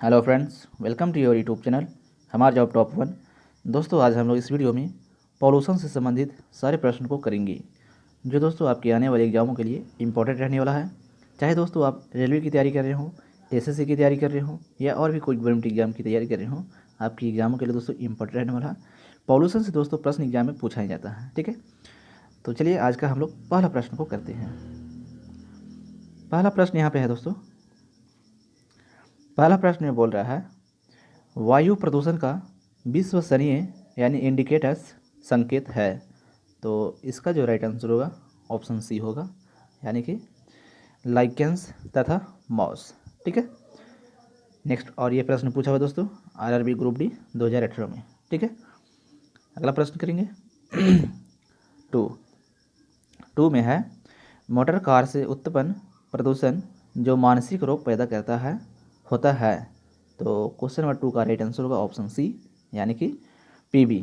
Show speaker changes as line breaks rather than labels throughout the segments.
Hello friends, welcome to your YouTube channel हमारा job top one. दोस्तों, आज हम लोग इस वीडियो में पॉल्यूशन से संबंधित सारे प्रश्न को करेंगे जो दोस्तों आपके आने वाले एग्जामों के लिए इम्पोर्टेंट रहने वाला है। चाहे दोस्तों आप रेलवे की तैयारी कर रहे हो, एसएससी की तैयारी कर रहे हो या और भी कोई गवर्नमेंट एग्जाम की तैयारी कर रहे हो, आपकी एग्जामों के लिए दोस्तों इम्पोर्टेंट रहने वाला है। पॉल्यूशन से दोस्तों प्रश्न एग्जाम में पूछा ही जाता है। ठीक है, तो चलिए आज का हम लोग पहला प्रश्न को करते हैं। पहला प्रश्न यहाँ पे है दोस्तों। पहला प्रश्न में बोल रहा है, वायु प्रदूषण का विश्वसनीय यानी इंडिकेटर्स संकेत है। तो इसका जो राइट आंसर होगा ऑप्शन सी होगा, यानी कि लाइकेंस तथा मॉस। ठीक है, नेक्स्ट। और ये प्रश्न पूछा हुआ दोस्तों आरआरबी ग्रुप डी 2018 में। ठीक है, अगला प्रश्न करेंगे। टू में है, मोटर कार से उत्पन्न प्रदूषण जो मानसिक रोग पैदा करता है होता है। तो क्वेश्चन नंबर 2 का राइट आंसर होगा ऑप्शन सी, यानी कि पीबी।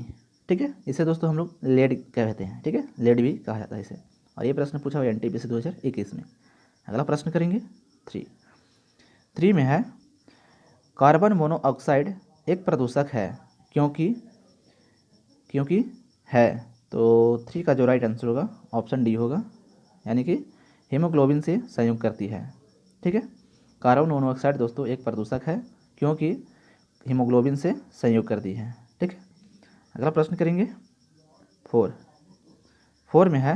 ठीक है, इसे दोस्तों हम लोग लेड कहते हैं। ठीक है, लेड भी कहा जाता है इसे। और ये प्रश्न पूछा हुआ एनटीपीसी 2021 में। अगला प्रश्न करेंगे 3 में है, कार्बन मोनोऑक्साइड एक प्रदूषक है क्योंकि क्योंकि है। तो 3 का जो राइट आंसर होगा ऑप्शन डी होगा, यानी कि हीमोग्लोबिन से संयोग करती है। ठीक है, कार्बन मोनोऑक्साइड दोस्तों एक प्रदूषक है क्योंकि हीमोग्लोबिन से संयोग करती है। ठीक है, अगला प्रश्न करेंगे 4 में है,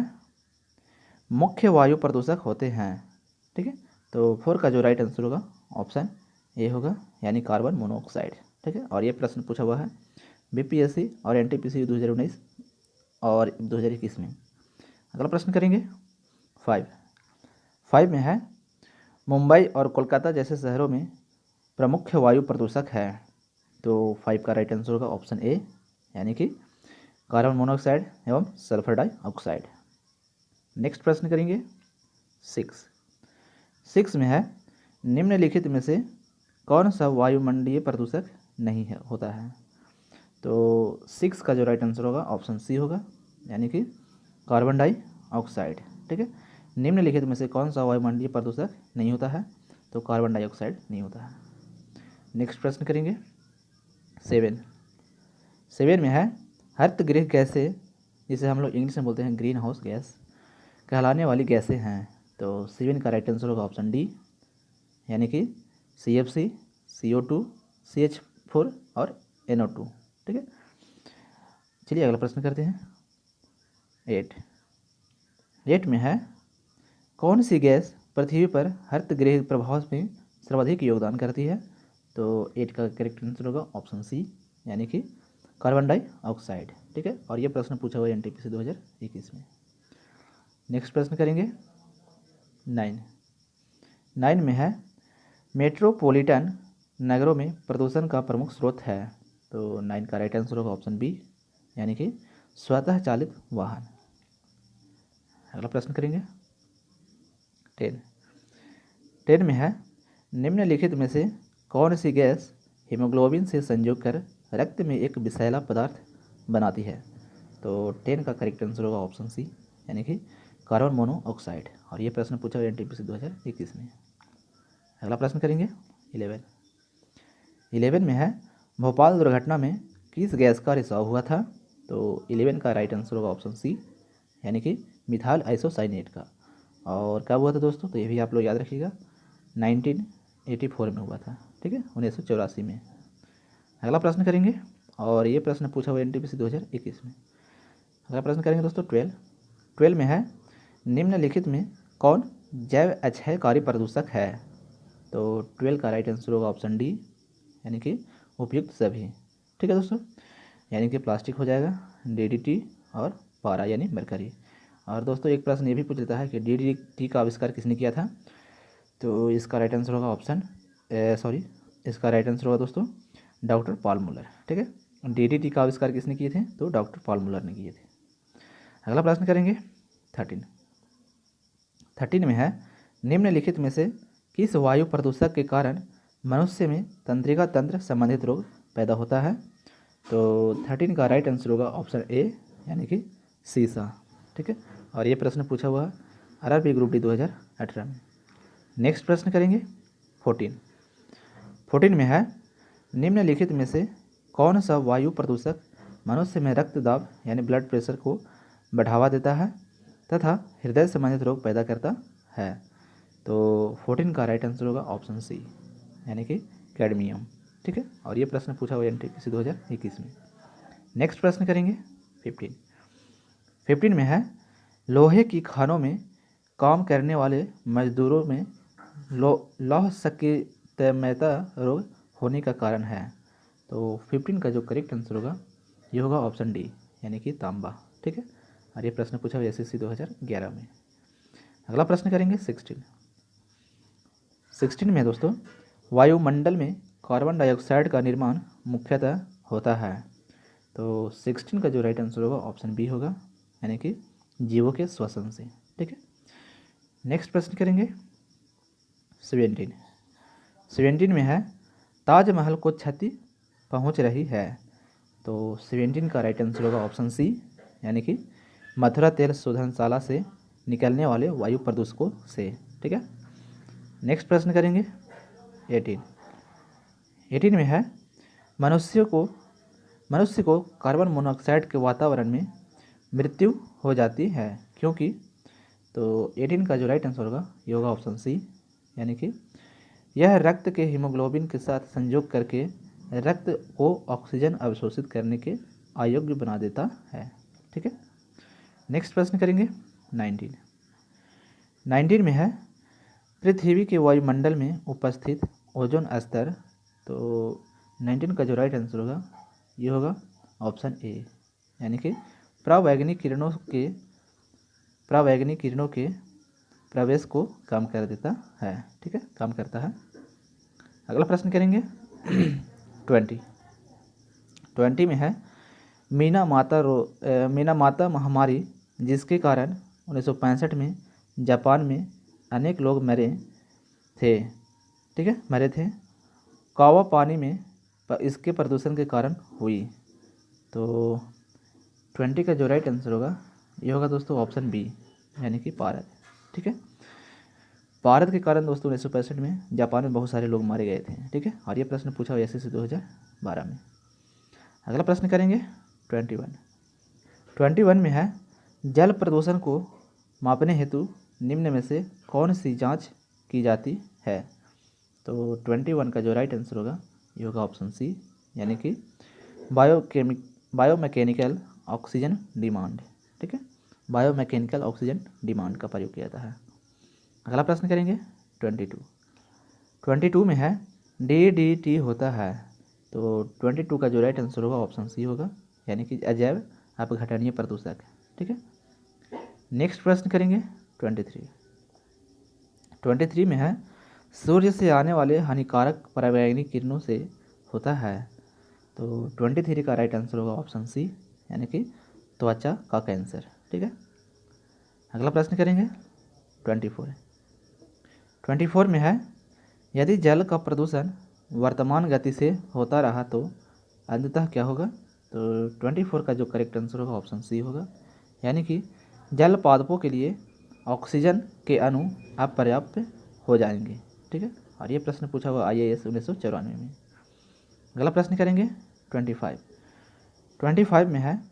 मुख्य वायु प्रदूषक होते हैं। ठीक है, तो 4 का जो राइट आंसर होगा ऑप्शन ए होगा, यानी कार्बन मोनोऑक्साइड। ठीक है, और ये प्रश्न पूछा हुआ है बीपीएससी और एनटीपीसी 2019 और 2021 में। अगला प्रश्न करेंगे 5 में है, मुंबई और कोलकाता जैसे शहरों में प्रमुख वायु प्रदूषक है। तो 5 का राइट आंसर होगा ऑप्शन ए, यानी कि कार्बन मोनोऑक्साइड एवं सल्फर डाइऑक्साइड। नेक्स्ट प्रश्न करेंगे 6 में है, निम्नलिखित में से कौन सा वायुमंडलीय प्रदूषक नहीं है होता है। तो 6 का जो राइट आंसर होगा ऑप्शन सी होगा, यानी कि कार्बन डाइऑक्साइड। ठीक है, निम्नलिखित में से कौन सा वायुमंडलीय प्रदूषक नहीं होता है, तो कार्बन डाइऑक्साइड नहीं होता है। नेक्स्ट प्रश्न करेंगे 7 में है, हरितगृह गैसें, जिसे हम लोग इंग्लिश में बोलते हैं ग्रीन हाउस गैस, कहलाने वाली गैसें हैं। तो 7 का राइट आंसर होगा ऑप्शन डी, यानी कि CFC, CO2, CH4 और NO2। ठीक है, चलिए अगला प्रश्न करते हैं 8 में है, कौन सी गैस पृथ्वी पर हरितगृह प्रभाव में सर्वाधिक योगदान करती है। तो 8 का करेक्ट आंसर होगा ऑप्शन सी, यानी कि कार्बन डाइऑक्साइड। ठीक है, और ये प्रश्न पूछा हुआ है एनटीपीसी 2021 में। नेक्स्ट प्रश्न करेंगे 9 में है, मेट्रोपॉलिटन नगरों में प्रदूषण का प्रमुख स्रोत है। तो 9 का राइट आंसर होगा ऑप्शन बी, यानी कि स्वतः चालित वाहन। अगला प्रश्न करेंगे 10 में है, निम्नलिखित में से कौन सी गैस हीमोग्लोबिन से संयोग कर रक्त में एक विषैला पदार्थ बनाती है। तो 10 का करेक्ट आंसर होगा ऑप्शन सी, यानी कि कार्बन मोनोऑक्साइड। और ये प्रश्न पूछा गया एनटीपीसी 2021 में। अगला प्रश्न करेंगे 11 में है, भोपाल दुर्घटना में किस गैस का रिसाव हुआ था। तो 11 का राइट आंसर होगा ऑप्शन सी, यानी कि मिथाइल आइसोसाइनेट का। और कब हुआ था दोस्तों, तो ये भी आप लोग याद रखिएगा 1984 में हुआ था। ठीक है, 1984 में। अगला प्रश्न करेंगे, और ये प्रश्न पूछा हुआ एनटीपीसी 2021 में। अगला प्रश्न करेंगे दोस्तों 12 में है, निम्नलिखित में कौन जैव अक्षयकारी प्रदूषक है। तो 12 का राइट आंसर होगा ऑप्शन डी, यानी कि उपयुक्त सभी। ठीक है दोस्तों, यानी कि प्लास्टिक हो जाएगा, DDT और पारा यानी मरकरी। और दोस्तों एक प्रश्न ये भी पूछ लेता है कि DDT का आविष्कार किसने किया था। तो इसका राइट आंसर होगा इसका राइट आंसर होगा दोस्तों डॉक्टर पॉल मुलर। ठीक है, DDT का आविष्कार किसने किए थे, तो डॉक्टर पॉल मुलर ने किए थे। अगला प्रश्न करेंगे 13 में है, निम्नलिखित में से किस वायु प्रदूषक के कारण मनुष्य में तंत्रिका तंत्र संबंधित रोग पैदा होता है। तो 13 का राइट आंसर होगा ऑप्शन ए, यानी कि सीसा। ठीक है, और ये प्रश्न पूछा हुआ है आरआरबी ग्रुप डी 2018 में। नेक्स्ट प्रश्न करेंगे 14 14 में है निम्नलिखित में से कौन सा वायु प्रदूषक मनुष्य में रक्त दाब यानी ब्लड प्रेशर को बढ़ावा देता है तथा हृदय संबंधित रोग पैदा करता है। तो 14 का राइट आंसर होगा ऑप्शन सी यानी कि कैडमियम। ठीक है, और ये प्रश्न पूछा हुआ एनटीपीसी 2021 में। नेक्स्ट प्रश्न करेंगे 15 में है लोहे की खानों में काम करने वाले मजदूरों में लौह सक्रियता रोग होने का कारण है। तो 15 का जो करेक्ट आंसर होगा ये होगा ऑप्शन डी यानी कि तांबा। ठीक है, और ये प्रश्न पूछा हुआ एसएससी 2011 में। अगला प्रश्न करेंगे 16 में दोस्तों वायुमंडल में कार्बन डाइऑक्साइड का निर्माण मुख्यतः होता है। तो 16 का जो राइट आंसर होगा ऑप्शन बी होगा यानी कि जीवों के श्वसन से। ठीक है, नेक्स्ट प्रश्न करेंगे 17 में है ताजमहल को क्षति पहुंच रही है। तो 17 का राइट आंसर होगा ऑप्शन सी यानी कि मथुरा तेल शोधनशाला से निकलने वाले वायु प्रदूषकों से। ठीक है, नेक्स्ट प्रश्न करेंगे 18 में है मनुष्य को कार्बन मोनोऑक्साइड के वातावरण में मृत्यु हो जाती है क्योंकि। तो 18 का जो राइट आंसर होगा ये होगा ऑप्शन सी यानी कि यह रक्त के हीमोग्लोबिन के साथ संयोग करके रक्त को ऑक्सीजन अवशोषित करने के अयोग्य बना देता है। ठीक है, नेक्स्ट प्रश्न करेंगे 19 में है पृथ्वी के वायुमंडल में उपस्थित ओजोन स्तर। तो 19 का जो राइट आंसर होगा ये होगा ऑप्शन ए यानी कि परावैंगनिक किरणों के प्रवेश को कम कर देता है। ठीक है, कम करता है। अगला प्रश्न करेंगे 20 में है मीना माता महामारी जिसके कारण 1965 में जापान में अनेक लोग मरे थे। कावा पानी में इसके प्रदूषण के कारण हुई। तो 20 का जो राइट आंसर होगा ये होगा दोस्तों ऑप्शन बी यानी कि पारद। ठीक है, पारद के कारण दोस्तों 1965 में जापान में बहुत सारे लोग मारे गए थे। ठीक है, और ये प्रश्न पूछा हुआ एसएससी 2012 में। अगला प्रश्न करेंगे 21 में है जल प्रदूषण को मापने हेतु निम्न में से कौन सी जांच की जाती है। तो 21 का जो राइट आंसर होगा ये होगा ऑप्शन सी यानी कि बायोमैकेनिकल ऑक्सीजन डिमांड। ठीक है, बायोमैकेनिकल ऑक्सीजन डिमांड का प्रयोग किया जाता है। अगला प्रश्न करेंगे 22 में है DDT होता है। तो 22 का जो राइट आंसर होगा ऑप्शन सी होगा यानी कि अजैव अपघटनीय प्रदूषक। ठीक है, नेक्स्ट प्रश्न करेंगे 23 में है सूर्य से आने वाले हानिकारक परावैंगनिक किरणों से होता है। तो 23 का राइट आंसर होगा ऑप्शन सी यानी कि त्वचा का कैंसर। ठीक है, अगला प्रश्न करेंगे 24 में है यदि जल का प्रदूषण वर्तमान गति से होता रहा तो अंततः क्या होगा। तो 24 का जो करेक्ट आंसर होगा ऑप्शन सी होगा यानी कि जल पादपों के लिए ऑक्सीजन के अणु अपर्याप्त हो जाएंगे। ठीक है, और ये प्रश्न पूछा हुआ IAS 1994 में। अगला प्रश्न करेंगे 25 में है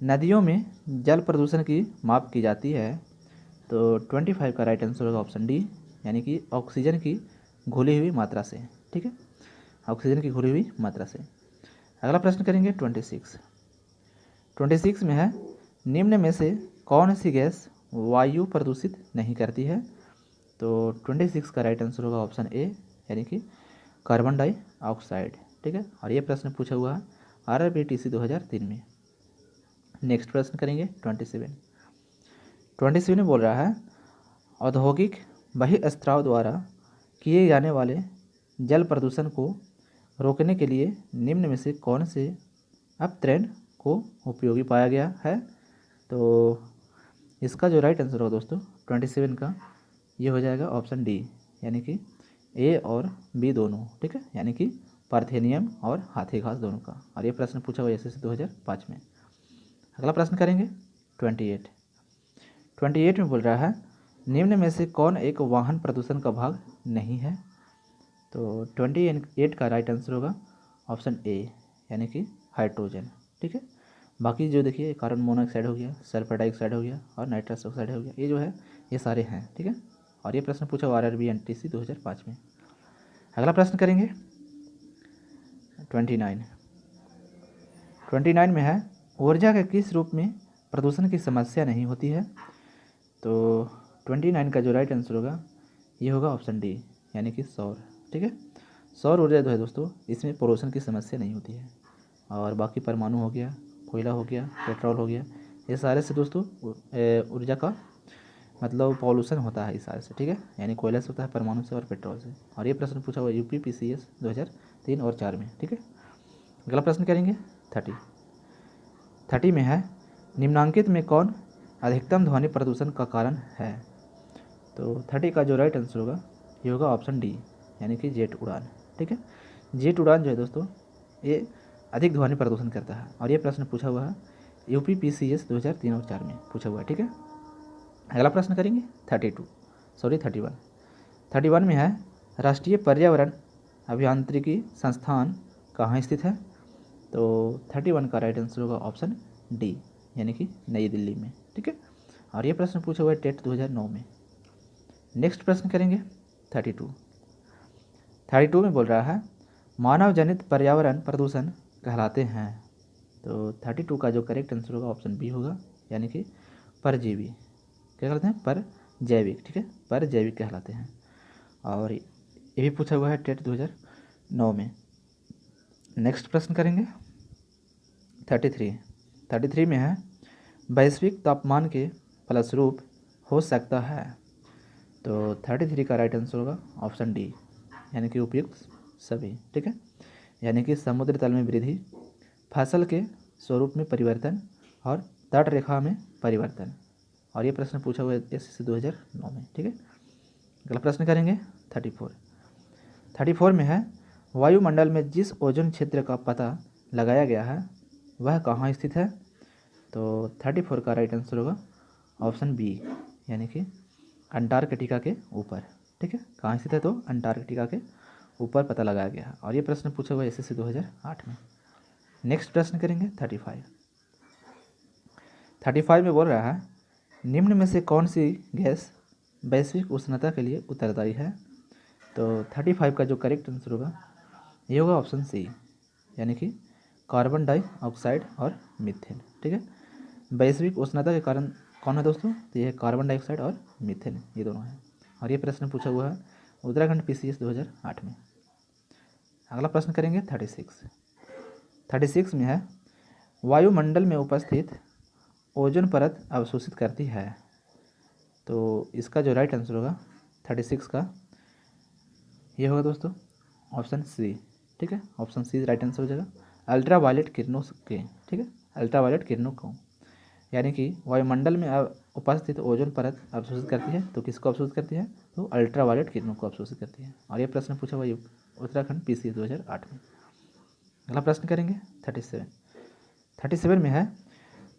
नदियों में जल प्रदूषण की माप की जाती है। तो 25 का राइट आंसर होगा ऑप्शन डी यानी कि ऑक्सीजन की घुली हुई मात्रा से। ठीक है, ऑक्सीजन की घुली हुई मात्रा से। अगला प्रश्न करेंगे 26 में है निम्न में से कौन सी गैस वायु प्रदूषित नहीं करती है। तो 26 का राइट आंसर होगा ऑप्शन ए यानी कि कार्बन डाइऑक्साइड। ठीक है, और ये प्रश्न पूछा हुआ है RRBTC 2003 में। नेक्स्ट प्रश्न करेंगे 27 में बोल रहा है औद्योगिक बहिस्त्राव द्वारा किए जाने वाले जल प्रदूषण को रोकने के लिए निम्न में से कौन से अपतरण को उपयोगी पाया गया है। तो इसका जो राइट आंसर होगा दोस्तों 27 का ये हो जाएगा ऑप्शन डी यानी कि ए और बी दोनों। ठीक है, यानी कि पार्थेनियम और हाथी घास दोनों का, और ये प्रश्न पूछा हुआ एसएससी 2005 में। अगला प्रश्न करेंगे 28 में बोल रहा है निम्न में से कौन एक वाहन प्रदूषण का भाग नहीं है। तो 28 का राइट आंसर होगा ऑप्शन ए, यानी कि हाइड्रोजन। ठीक है, बाकी जो देखिए कार्बन मोनोऑक्साइड हो गया, सल्फर डाइऑक्साइड हो गया और नाइट्रस ऑक्साइड हो गया, ये जो है ये सारे हैं। ठीक है, और ये प्रश्न पूछा हुआ RRB NTC 2005 में। अगला प्रश्न करेंगे 29 में है, ऊर्जा के किस रूप में प्रदूषण की समस्या नहीं होती है। तो 29 का जो राइट आंसर होगा ये होगा ऑप्शन डी, यानी कि सौर। ठीक है, सौर ऊर्जा जो है दोस्तों, इसमें पोल्यूशन की समस्या नहीं होती है। और बाकी परमाणु हो गया, कोयला हो गया, पेट्रोल हो गया, ये सारे से दोस्तों ऊर्जा का मतलब पॉल्यूशन होता है इस सारे से। ठीक है, यानी कोयला से होता है, परमाणु से और पेट्रोल से। और ये प्रश्न पूछा हुआ UP PCS 2003 और 4 में। ठीक है, अगला प्रश्न करेंगे 30 में है, निम्नांकित में कौन अधिकतम ध्वनि प्रदूषण का कारण है। तो 30 का जो राइट आंसर होगा ये होगा ऑप्शन डी, यानी कि जेट उड़ान। ठीक है, जेट उड़ान जो है दोस्तों ये अधिक ध्वनि प्रदूषण करता है। और ये प्रश्न पूछा हुआ है UP PCS 2003 और 4 में पूछा हुआ है। ठीक है, अगला प्रश्न करेंगे 31 में है, राष्ट्रीय पर्यावरण अभियांत्रिकी संस्थान कहाँ स्थित है। तो 31 का राइट आंसर होगा ऑप्शन डी, यानी कि नई दिल्ली में। ठीक है, और ये प्रश्न पूछा हुआ है टेट 2009 में। नेक्स्ट प्रश्न करेंगे 32 में बोल रहा है, मानव जनित पर्यावरण प्रदूषण कहलाते हैं। तो 32 का जो करेक्ट आंसर होगा ऑप्शन बी होगा, यानी कि परजीवी। क्या कहते हैं, पर जैविक। ठीक है, पर जैविक कहलाते हैं। और ये भी पूछा हुआ है टेट 2009 में। नेक्स्ट प्रश्न करेंगे 33 में है, वैश्विक तापमान के फलस्वरूप हो सकता है। तो 33 का राइट आंसर होगा ऑप्शन डी, यानी कि उपयुक्त सभी। ठीक है, यानी कि समुद्र तल में वृद्धि, फसल के स्वरूप में परिवर्तन और तट रेखा में परिवर्तन। और ये प्रश्न पूछा हुआ है SSC 2009 में। ठीक है, अगला प्रश्न करेंगे 34 में है, वायुमंडल में जिस ओजोन क्षेत्र का पता लगाया गया है वह कहाँ स्थित है। तो 34 का राइट आंसर होगा ऑप्शन बी, यानी कि अंटार्कटिका के ऊपर। ठीक है, कहाँ स्थित है, तो अंटार्कटिका के ऊपर पता लगाया गया है। और ये प्रश्न पूछा हुआ है SSC 2008 में। नेक्स्ट प्रश्न करेंगे 35 में बोल रहा है, निम्न में से कौन सी गैस वैश्विक उष्णता के लिए उत्तरदायी है। तो 35 का जो करेक्ट आंसर होगा ये होगा ऑप्शन सी, यानी कि कार्बन डाइऑक्साइड और मीथेन। ठीक है, वैश्विक उष्णता के कारण कौन है दोस्तों, तो ये है कार्बन डाइऑक्साइड और मीथेन, ये दोनों हैं। और ये प्रश्न पूछा हुआ है उत्तराखंड PCS 2008 में। अगला प्रश्न करेंगे 36 में है, वायुमंडल में उपस्थित ओजोन परत अवशोषित करती है। तो इसका जो राइट आंसर होगा 36 का ये होगा दोस्तों ऑप्शन सी। ठीक है, ऑप्शन सी राइट आंसर हो जाएगा, अल्ट्रा वायलेट किरणों के। ठीक है, अल्ट्रा वायलेट किरणों को, यानी कि वायुमंडल में उपस्थित ओजोन परत अवशोषित करती है। तो किसको अवशोषित करती है, तो अल्ट्रा वायलेट किरणों को अवशोषित करती है। और ये प्रश्न पूछा हुआ उत्तराखंड PCS 2008 में। अगला प्रश्न करेंगे 37 में है,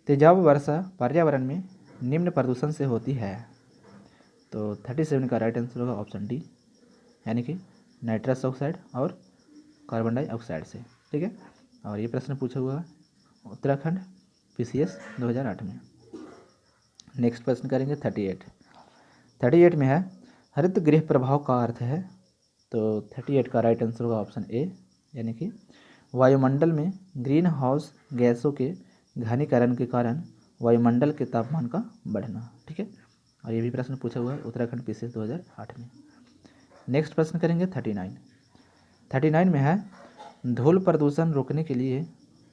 तेजाब वर्षा पर्यावरण में निम्न प्रदूषण से होती है। तो 37 का राइट आंसर होगा ऑप्शन डी, यानी कि नाइट्रस ऑक्साइड और कार्बन डाइऑक्साइड से। ठीक है, और ये प्रश्न पूछा हुआ है उत्तराखंड PCS 2008 में। नेक्स्ट प्रश्न करेंगे 38 में है, हरित गृह प्रभाव का अर्थ है। तो 38 का राइट आंसर होगा ऑप्शन ए, यानी कि वायुमंडल में ग्रीन हाउस गैसों के घनीकरण के कारण वायुमंडल के तापमान का बढ़ना। ठीक है, और ये भी प्रश्न पूछा हुआ है उत्तराखंड PCS 2008 में। नेक्स्ट प्रश्न करेंगे 39 में है, धूल प्रदूषण रोकने के लिए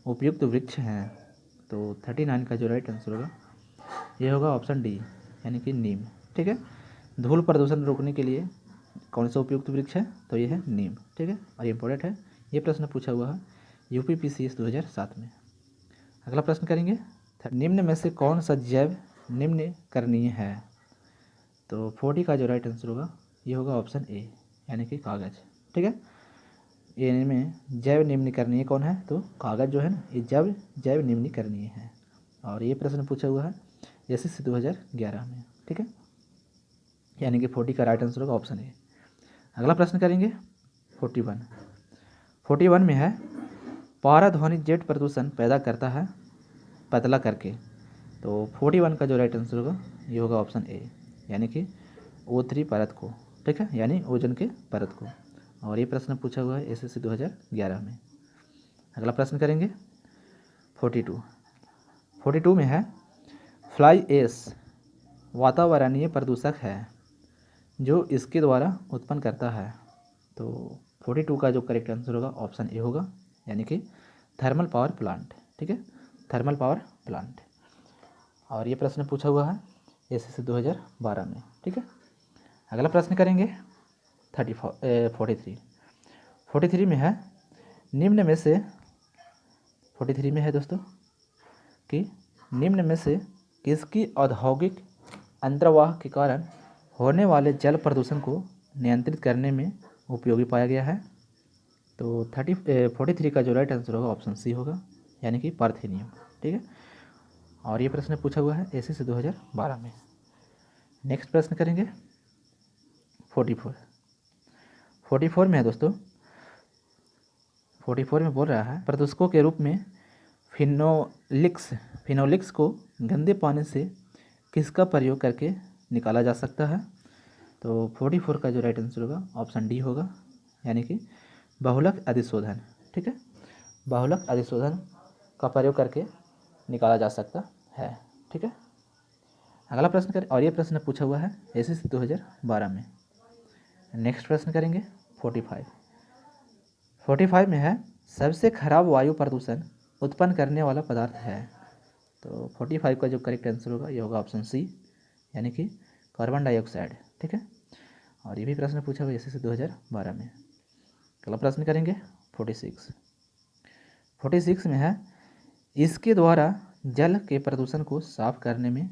उपयुक्त वृक्ष हैं। तो 39 का जो राइट आंसर होगा ये होगा ऑप्शन डी, यानी कि नीम। ठीक है, धूल प्रदूषण रोकने के लिए कौन सा उपयुक्त वृक्ष है, तो ये है नीम। ठीक है, और ये इंपॉर्टेंट है, ये प्रश्न पूछा हुआ है UP PCS 2007 में। अगला प्रश्न करेंगे, निम्न में से कौन सा जैव निम्नकरणीय है। तो 40 का जो राइट आंसर होगा ये होगा ऑप्शन ए, यानी कि कागज़। ठीक है, ये में जैव निम्नकरणीय कौन है, तो कागज़ जो है ना, ये जैव निम्नकरणीय है। और ये प्रश्न पूछा हुआ है SSC 2011 में। ठीक है, यानी कि 40 का राइट आंसर होगा ऑप्शन ए। अगला प्रश्न करेंगे 41 में है पाराध्वनि जेट प्रदूषण पैदा करता है पतला करके। तो 41 का जो राइट आंसर होगा ये होगा ऑप्शन ए, यानी कि O3 परत को, ठीक है, यानी ओजोन के परत को। और ये प्रश्न पूछा हुआ है SSC 2011 में। अगला प्रश्न करेंगे 42 में है फ्लाई ऐश वातावरणीय प्रदूषक है जो इसके द्वारा उत्पन्न करता है। तो 42 का जो करेक्ट आंसर होगा ऑप्शन ए होगा, यानी कि थर्मल पावर प्लांट, ठीक है, थर्मल पावर प्लांट। और ये प्रश्न पूछा हुआ है SSC 2012 में, ठीक है। अगला प्रश्न करेंगे 43 में है निम्न में से 43 में है दोस्तों कि निम्न में से किसकी औद्योगिक अंतर्वाह के कारण होने वाले जल प्रदूषण को नियंत्रित करने में उपयोगी पाया गया है। तो 43 का जो राइट आंसर होगा ऑप्शन सी होगा, यानी कि पार्थेनियम, ठीक है। और ये प्रश्न पूछा हुआ है SSC 2012 में। नेक्स्ट प्रश्न करेंगे 44 में है दोस्तों। 44 में बोल रहा है प्रदूषकों के रूप में फिनोलिक्स को गंदे पानी से किसका प्रयोग करके निकाला जा सकता है। तो 44 का जो राइट आंसर होगा ऑप्शन डी होगा, यानी कि बहुलक अधिशोधन, ठीक है, बहुलक अधिशोधन का प्रयोग करके निकाला जा सकता है, ठीक है। अगला प्रश्न करें, और ये प्रश्न पूछा हुआ है SSC 2012 में। नेक्स्ट प्रश्न करेंगे 45 में है सबसे खराब वायु प्रदूषण उत्पन्न करने वाला पदार्थ है। तो 45 का जो करेक्ट आंसर होगा ये होगा ऑप्शन सी, यानी कि कार्बन डाइऑक्साइड, ठीक है। और ये भी प्रश्न पूछा हुआ SSC 2012 में। अगला प्रश्न करेंगे 46 में है इसके द्वारा जल के प्रदूषण को साफ करने में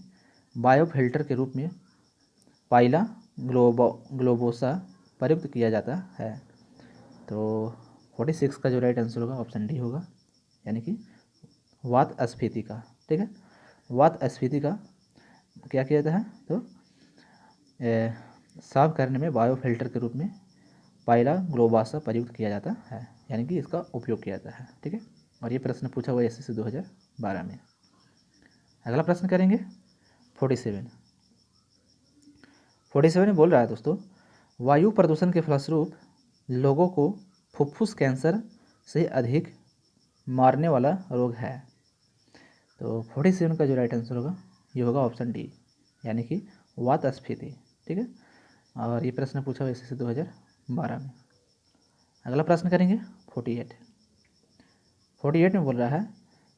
बायोफिल्टर के रूप में पाइला ग्लोबोसा प्रयुक्त किया जाता है। तो 46 का जो राइट आंसर होगा ऑप्शन डी होगा, यानी कि वात अस्फीति का, ठीक है, वात अस्फीति का क्या किया जाता है, तो साफ करने में बायोफिल्टर के रूप में पाइला ग्लोबोसा प्रयुक्त किया जाता है, यानी कि इसका उपयोग किया जाता है, ठीक है। और ये प्रश्न पूछा हुआ SSC 2012 में। अगला प्रश्न करेंगे 47 में बोल रहा है दोस्तों वायु प्रदूषण के फलस्वरूप लोगों को फुफ्फुस कैंसर से अधिक मारने वाला रोग है। तो 47 का जो राइट आंसर होगा ये होगा ऑप्शन डी, यानी कि वात अस्फीति, ठीक है। और ये प्रश्न पूछा हुआ SSC 2012 में। अगला प्रश्न करेंगे 48 में बोल रहा है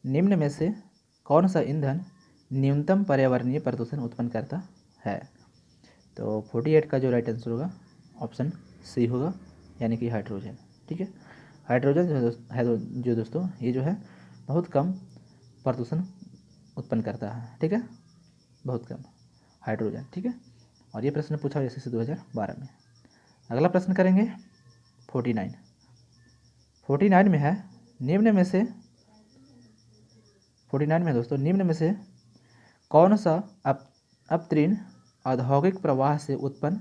निम्न में से कौन सा ईंधन न्यूनतम पर्यावरणीय प्रदूषण उत्पन्न करता है। तो 48 का जो राइट आंसर होगा ऑप्शन सी होगा, यानी कि हाइड्रोजन, ठीक है। हाइड्रोजन जो दोस्तों ये जो है बहुत कम प्रदूषण उत्पन्न करता है, ठीक है, बहुत कम हाइड्रोजन, ठीक है। और ये प्रश्न पूछा SSC 2012 में। अगला प्रश्न करेंगे 49 में है निम्न में से 49 में दोस्तों निम्न में से कौन सा अपतटीय औद्योगिक प्रवाह से उत्पन्न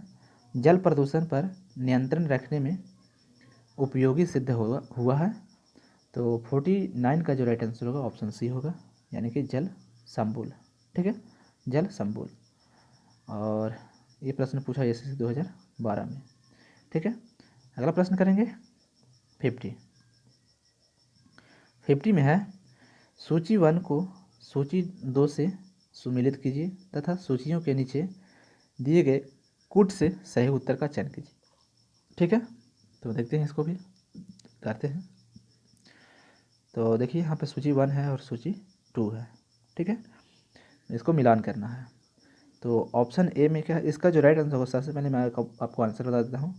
जल प्रदूषण पर नियंत्रण रखने में उपयोगी सिद्ध हुआ है। तो 49 का जो राइट आंसर होगा ऑप्शन सी होगा, यानी कि जल संबुल, ठीक है, जल संबुल। और ये प्रश्न पूछा SSC 2012 में, ठीक है। अगला प्रश्न करेंगे 50 में है सूची 1 को सूची 2 से सुमेलित कीजिए तथा सूचियों के नीचे दिए गए कूट से सही उत्तर का चयन कीजिए, ठीक है। तो देखते हैं इसको भी करते हैं। तो देखिए यहाँ पे सूची 1 है और सूची 2 है, ठीक है, इसको मिलान करना है। तो ऑप्शन ए में क्या है, इसका जो राइट आंसर होगा सबसे पहले मैं आपको आंसर बता देता हूँ।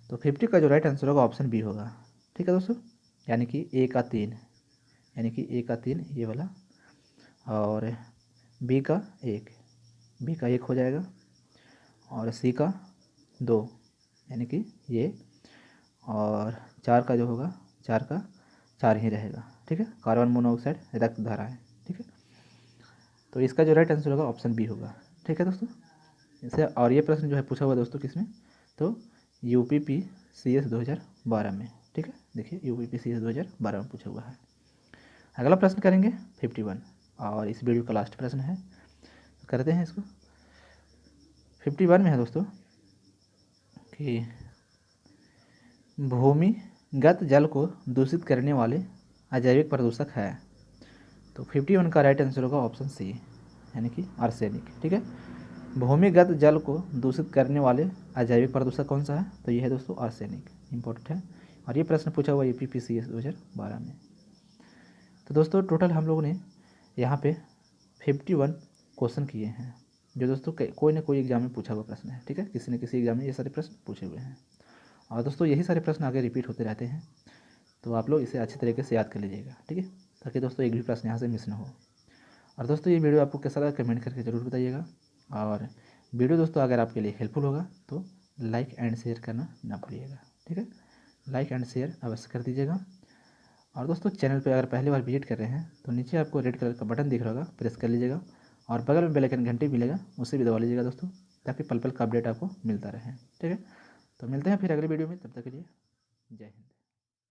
तो 50 का जो राइट आंसर होगा ऑप्शन बी होगा, ठीक है दोस्तों, यानी कि ए का 3, यानी कि ए का 3 ये वाला, और बी का 1 हो जाएगा, और सी का 2 यानी कि ये, और 4 का जो होगा 4 का 4 ही रहेगा, ठीक है, कार्बन मोनोऑक्साइड रक्त धारा है, ठीक है। तो इसका जो राइट आंसर होगा ऑप्शन बी होगा, ठीक है दोस्तों। इसे और ये प्रश्न जो है पूछा हुआ दोस्तों किसमें, तो UPP CS 2012 में। ठीक है, देखिए UPPCS 2012 में पूछा हुआ है। अगला प्रश्न करेंगे 51 और इस वीडियो का लास्ट प्रश्न है, तो करते हैं इसको। 51 में है दोस्तों कि भूमिगत जल को दूषित करने वाले अजैविक प्रदूषक है। तो 51 का राइट आंसर होगा ऑप्शन सी, यानी कि आर्सेनिक। ठीक है, भूमिगत जल को दूषित करने वाले अजैविक प्रदूषक कौन सा है? तो ये है दोस्तों आर्सेनिक, इंपॉर्टेंट है। और ये प्रश्न पूछा हुआ UPPCS 2012 में। तो दोस्तों टोटल हम लोगों ने यहाँ पे 51 क्वेश्चन किए हैं, जो दोस्तों कोई ना कोई एग्जाम में पूछा हुआ प्रश्न है। ठीक है, किसी न किसी एग्जाम में ये सारे प्रश्न पूछे हुए हैं, और दोस्तों यही सारे प्रश्न आगे रिपीट होते रहते हैं, तो आप लोग इसे अच्छी तरीके से याद कर लीजिएगा। ठीक है, ताकि दोस्तों एक भी प्रश्न यहाँ से मिस ना हो। और दोस्तों ये वीडियो आपको कैसा लगा कमेंट करके ज़रूर बताइएगा, और वीडियो दोस्तों अगर आपके लिए हेल्पफुल होगा तो लाइक एंड शेयर करना ना भूलिएगा। ठीक है, लाइक एंड शेयर अवश्य कर दीजिएगा। और दोस्तों चैनल पर अगर पहली बार विजिट कर रहे हैं तो नीचे आपको रेड कलर का बटन दिख रहा होगा, प्रेस कर लीजिएगा, और बगल में बेल आइकन घंटी मिलेगा, उसे भी दबा लीजिएगा दोस्तों, ताकि पल पल का अपडेट आपको मिलता रहे। ठीक है, तो मिलते हैं फिर अगले वीडियो में, तब तक के लिए जय हिंद।